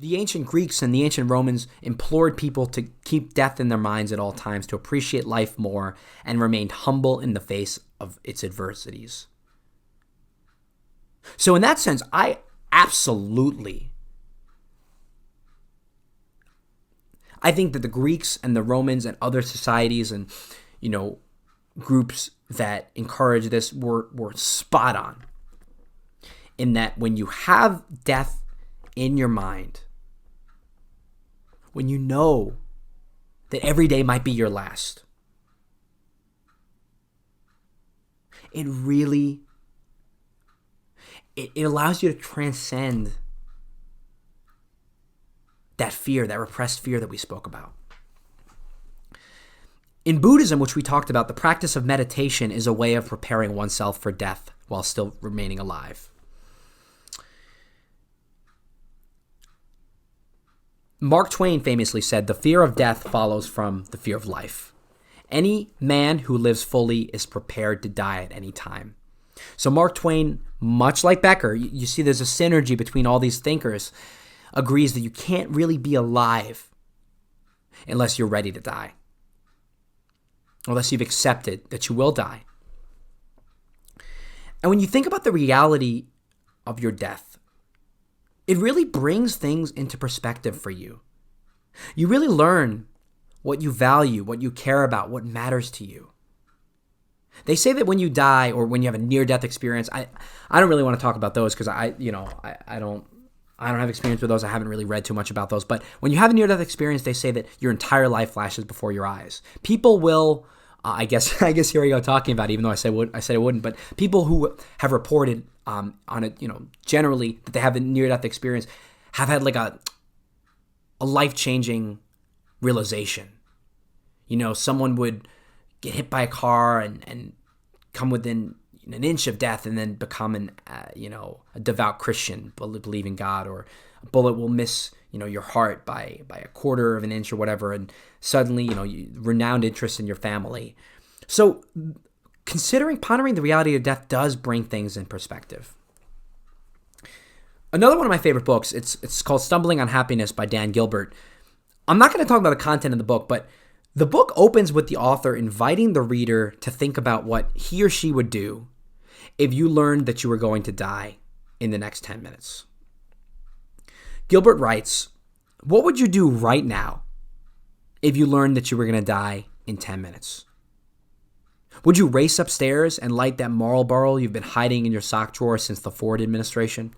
The ancient Greeks and the ancient Romans implored people to keep death in their minds at all times, to appreciate life more, and remained humble in the face of its adversities. So in that sense, I think that the Greeks and the Romans and other societies and, groups that encourage this were spot on. In that when you have death in your mind, when you know that every day might be your last, it allows you to transcend that fear, that repressed fear that we spoke about. In Buddhism, which we talked about, the practice of meditation is a way of preparing oneself for death while still remaining alive. Mark Twain famously said, "The fear of death follows from the fear of life. Any man who lives fully is prepared to die at any time." So Mark Twain, much like Becker, you see there's a synergy between all these thinkers, agrees that you can't really be alive unless you're ready to die, unless you've accepted that you will die. And when you think about the reality of your death, it really brings things into perspective for you. You really learn what you value, what you care about, what matters to you. They say that when you die or when you have a near-death experience, I don't really want to talk about those because I don't have experience with those. I haven't really read too much about those. But when you have a near-death experience, they say that your entire life flashes before your eyes. People will, I guess here we go talking about it, even though I said I wouldn't. But people who have reported on it, generally that they have a near-death experience, have had like a life-changing realization. Someone would get hit by a car and come within an inch of death and then become a devout Christian, believe in God, or a bullet will miss, your heart by a quarter of an inch or whatever, and suddenly, renowned interest in your family. So pondering the reality of death does bring things in perspective. Another one of my favorite books, it's called Stumbling on Happiness by Dan Gilbert. I'm not going to talk about the content of the book, but the book opens with the author inviting the reader to think about what he or she would do if you learned that you were going to die in the next 10 minutes. Gilbert writes, "What would you do right now if you learned that you were going to die in 10 minutes? Would you race upstairs and light that Marlboro you've been hiding in your sock drawer since the Ford administration?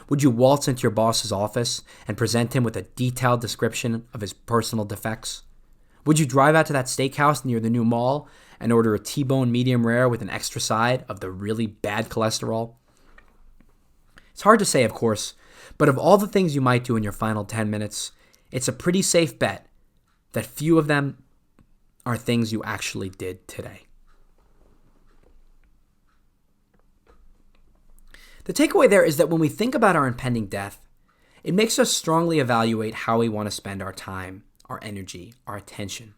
Would you waltz into your boss's office and present him with a detailed description of his personal defects? Would you drive out to that steakhouse near the new mall and order a T-bone medium rare with an extra side of the really bad cholesterol?" It's hard to say, of course, but of all the things you might do in your final 10 minutes, it's a pretty safe bet that few of them are things you actually did today. The takeaway there is that when we think about our impending death, it makes us strongly evaluate how we want to spend our time, our energy, our attention.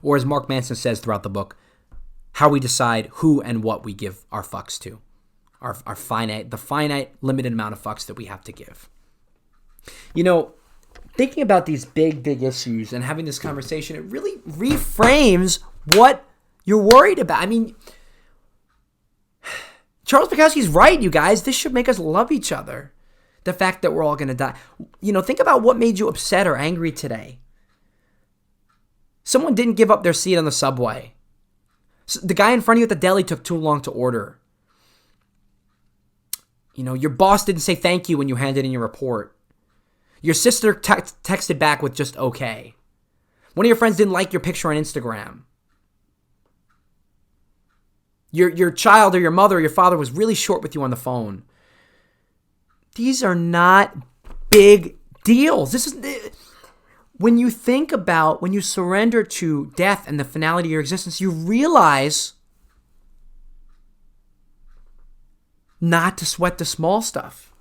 Or as Mark Manson says throughout the book, how we decide who and what we give our fucks to. The finite, limited amount of fucks that we have to give. Thinking about these big issues and having this conversation, it really reframes what you're worried about. I mean, Charles Bukowski's right, you guys. This should make us love each other. The fact that we're all going to die. Think about what made you upset or angry today. Someone didn't give up their seat on the subway. The guy in front of you at the deli took too long to order. Your boss didn't say thank you when you handed in your report. Your sister texted back with just okay. One of your friends didn't like your picture on Instagram. Your child or your mother or your father was really short with you on the phone. These are not big deals. When you surrender to death and the finality of your existence, you realize not to sweat the small stuff.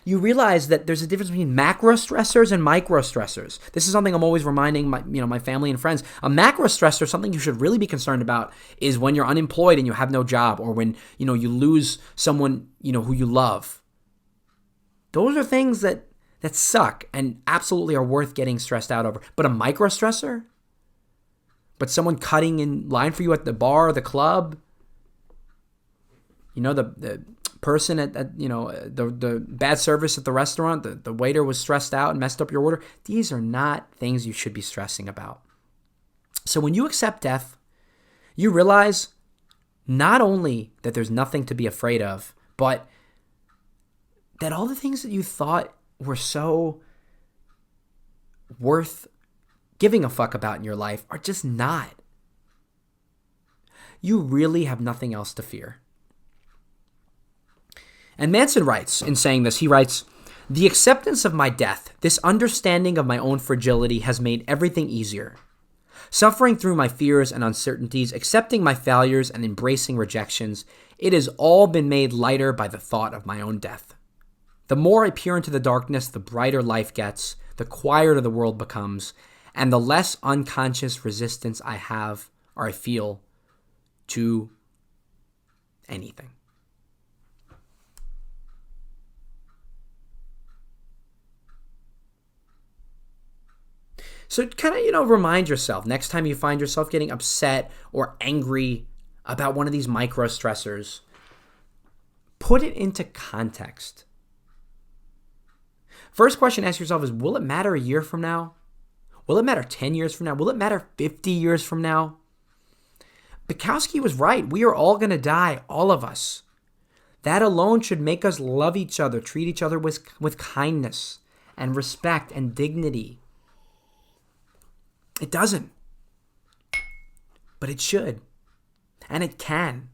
you realize that there's a difference between macro stressors and micro stressors. This is something I'm always reminding my family and friends. A macro stressor, something you should really be concerned about, is when you're unemployed and you have no job, or when you lose someone who you love. Those are things that suck and absolutely are worth getting stressed out over. But a micro stressor, but someone cutting in line for you at the bar or the club, the person at the bad service at the restaurant, the waiter was stressed out and messed up your order. These are not things you should be stressing about. So when you accept death, you realize not only that there's nothing to be afraid of, but that all the things that you thought were so worth giving a fuck about in your life are just not. You really have nothing else to fear. And Manson writes, in saying this, he writes, "The acceptance of my death, this understanding of my own fragility has made everything easier. Suffering through my fears and uncertainties, accepting my failures and embracing rejections, it has all been made lighter by the thought of my own death. The more I peer into the darkness, the brighter life gets, the quieter the world becomes, and the less unconscious resistance I have or I feel to anything." So kind of, remind yourself next time you find yourself getting upset or angry about one of these micro stressors, put it into context. First question to ask yourself is, will it matter a year from now? Will it matter 10 years from now? Will it matter 50 years from now? Bukowski was right. We are all going to die, all of us. That alone should make us love each other, treat each other with kindness and respect and dignity. It doesn't. But it should. And it can.